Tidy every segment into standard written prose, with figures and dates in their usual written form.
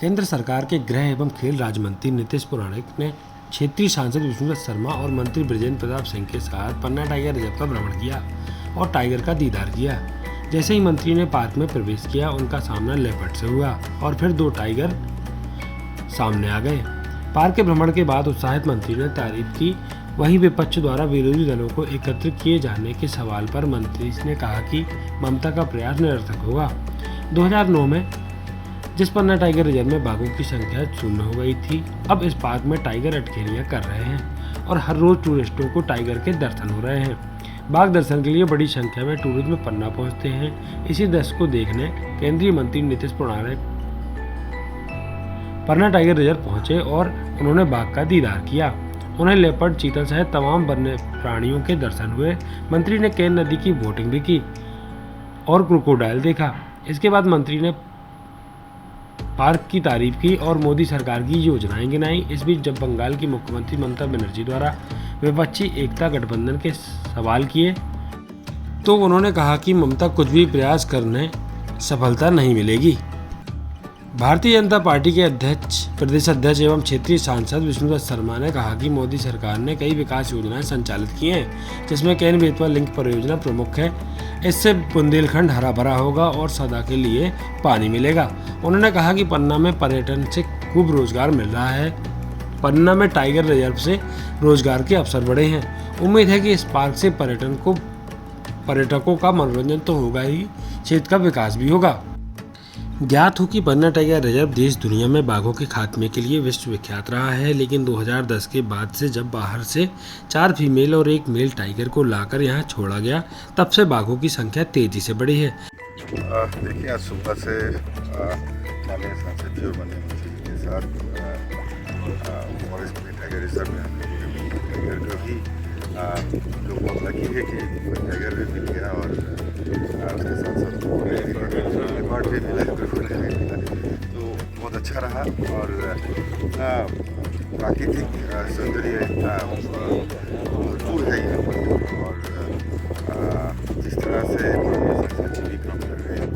केंद्र सरकार के गृह एवं खेल राज्य मंत्री नीतीश पुराणिक ने क्षेत्रीय सांसद विष्णुदत्त शर्मा और मंत्री बृजेंद्र प्रताप सिंह के साथ पन्ना टाइगर रिजर्व का भ्रमण किया और टाइगर का दीदार किया। जैसे ही मंत्री ने पार्क में प्रवेश किया, उनका सामना लेपर्ड से हुआ और फिर 2 टाइगर सामने आ गए। पार्क के भ्रमण के बाद उत्साहित मंत्री ने तारीफ की। वहीं विपक्ष द्वारा विरोधी दलों को एकत्रित किए जाने के सवाल पर मंत्री ने कहा कि ममता का प्रयास निरर्थक होगा। 2009 में जिस पन्ना टाइगर रिजर्व में बाघों की संख्या 0 हो गई थी, अब इस पार्क में टाइगर अटखेलियां कर रहे हैं और हर रोज टूरिस्टों को टाइगर के दर्शन हो रहे हैं। बाघ दर्शन के लिए बड़ी संख्या में टूरिस्ट में पन्ना पहुंचते हैं। इसी दृश्य को देखने केंद्रीय मंत्री नीतीश पुराणिक पन्ना टाइगर रिजर्व पहुंचे और उन्होंने बाघ का दीदार किया। उन्हें लेपर्ड, चीतल सहित तमाम वन्य प्राणियों के दर्शन हुए। मंत्री ने केन नदी की बोटिंग भी की और क्रोकोडाइल देखा। इसके बाद मंत्री ने पार्क की तारीफ की और मोदी सरकार की योजनाएं गिनाई। इस बीच जब बंगाल की मुख्यमंत्री ममता बनर्जी द्वारा विपक्षी एकता गठबंधन के सवाल किए तो उन्होंने कहा कि ममता कुछ भी प्रयास करने सफलता नहीं मिलेगी। भारतीय जनता पार्टी के प्रदेश अध्यक्ष एवं क्षेत्रीय सांसद विष्णुदत्त शर्मा ने कहा कि मोदी सरकार ने कई विकास योजनाएं संचालित की हैं, जिसमें केन बेतवा लिंक परियोजना प्रमुख है। इससे बुंदेलखंड हरा भरा होगा और सदा के लिए पानी मिलेगा। उन्होंने कहा कि पन्ना में पर्यटन से खूब रोजगार मिल रहा है। पन्ना में टाइगर रिजर्व से रोजगार के अवसर बढ़े हैं। उम्मीद है कि इस पार्क से पर्यटकों का मनोरंजन तो होगा ही, क्षेत्र का विकास भी होगा। ज्ञात हो कि पन्ना टाइगर रिजर्व देश दुनिया में बाघों के खात्मे के लिए विश्व विख्यात रहा है, लेकिन 2010 के बाद से जब बाहर से 4 फीमेल और 1 मेल टाइगर को लाकर यहाँ छोड़ा गया, तब से बाघों की संख्या तेजी से बढ़ी है। देखिए, आज सुबह से माननीय सांसद जी और माननीय मंत्री जी के साथ फॉरेस्ट में टाइगर रिजर्व में हम लोगों ने टाइगर का भी लोग बहुत लकी है कि टाइगर भी मिल गया और उसके साथ साथ लेपर्ड भी मिला, तो बहुत अच्छा रहा। और प्राकृतिक सौंदर्य भरपूर है यहाँ पर और जिस तरह से संरक्षण भी काम कर रहे हैं,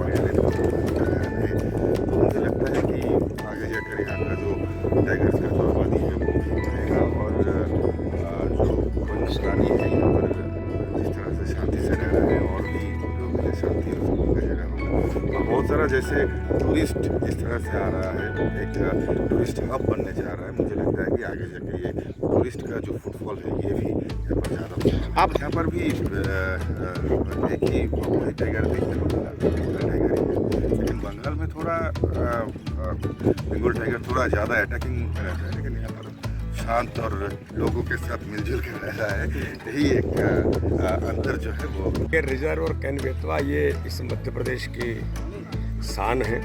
तो मुझे लगता है कि आगे जाकर यहाँ का जो टाइगर्स का जो आबादी है वो भी बढ़ेगा और जो वन्य प्राणी है यहाँ पर जिस तरह से शांति से रह रहे हैं और भी लोग के शांति और सुकून का जगह होगा। और बहुत सारा जैसे टूरिस्ट जिस तरह से आ रहा है, एक टूरिस्ट हब बनने जा रहा है। मुझे लगता है कि आगे जाके ये टूरिस्ट का जो फुटफॉल है ये भी यहाँ पर ज़्यादा होगा। आप यहाँ पर भी एक ही टाइगर देखने को मिला, टाइगर ही है, लेकिन बंगाल में थोड़ा बंगाल टाइगर थोड़ा ज़्यादा अटैकिंग रहता है, लेकिन यहाँ पर शांत और लोगों के साथ मिलजुल कर रह रहा है। यही एक अंतर जो है वो रिजर्व और केन बेतवा ये इस मध्य प्रदेश की शान है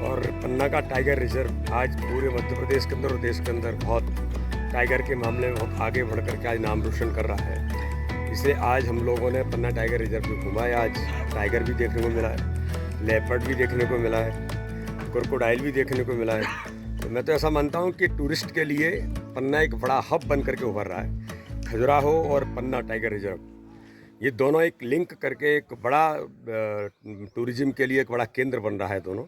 और पन्ना का टाइगर रिजर्व आज पूरे मध्य प्रदेश के अंदर और देश के अंदर बहुत टाइगर के मामले में बहुत आगे बढ़ कर के आज नाम रोशन कर रहा है। इसलिए आज हम लोगों ने पन्ना टाइगर रिजर्व में घूमा है। आज टाइगर भी देखने को मिला है, लेपर्ड भी देखने को मिला है, क्रोकोडाइल भी देखने को मिला है। तो मैं तो ऐसा मानता हूँ कि टूरिस्ट के लिए पन्ना एक बड़ा हब बन करके उभर रहा है। खजुराहो और पन्ना टाइगर रिजर्व ये दोनों एक लिंक करके एक बड़ा टूरिज्म के लिए एक बड़ा केंद्र बन रहा है दोनों।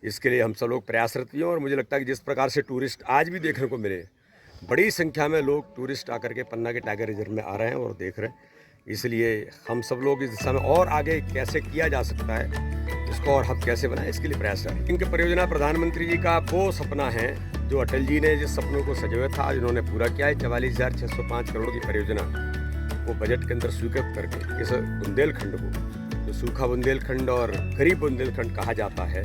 इसके लिए हम सब लोग प्रयासरत भी हैं और मुझे लगता है कि जिस प्रकार से टूरिस्ट आज भी देखने को मिले, बड़ी संख्या में लोग टूरिस्ट आकर के पन्ना के टाइगर रिजर्व में आ रहे हैं और देख रहे हैं। इसलिए हम सब लोग इस दिशा में और आगे कैसे किया जा सकता है, इसको और हब कैसे बनाए, इसके लिए प्रयास करें। इनके परियोजना प्रधानमंत्री जी का वो सपना है जो अटल जी ने जिस सपनों को सजोया था, आज उन्होंने पूरा किया है। 44,605 करोड़ की परियोजना वो बजट के अंदर स्वीकृत करके इस बुंदेलखंड को, जो सूखा बुंदेलखंड और गरीब बुंदेलखंड कहा जाता है,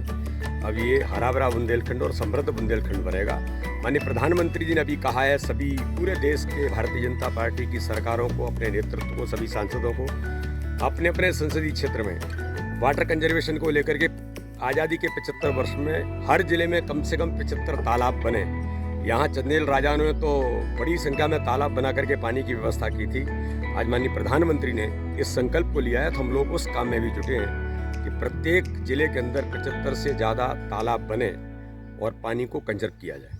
अब ये हरा भरा बुंदेलखंड और समृद्ध बुंदेलखंड बनेगा। माननीय प्रधानमंत्री जी ने अभी कहा है सभी पूरे देश के भारतीय जनता पार्टी की सरकारों को, अपने नेतृत्व को, सभी सांसदों को अपने अपने संसदीय क्षेत्र में वाटर कंजर्वेशन को लेकर के आज़ादी के 75 वर्ष में हर जिले में कम से कम 75 तालाब बने। यहाँ चंदेल राजा ने तो बड़ी संख्या में तालाब बना करके पानी की व्यवस्था की थी। आज माननीय प्रधानमंत्री ने इस संकल्प को लिया है, तो हम लोग उस काम में भी जुटे हैं कि प्रत्येक जिले के अंदर 75 से ज़्यादा तालाब बने और पानी को कंजर्व किया जाए।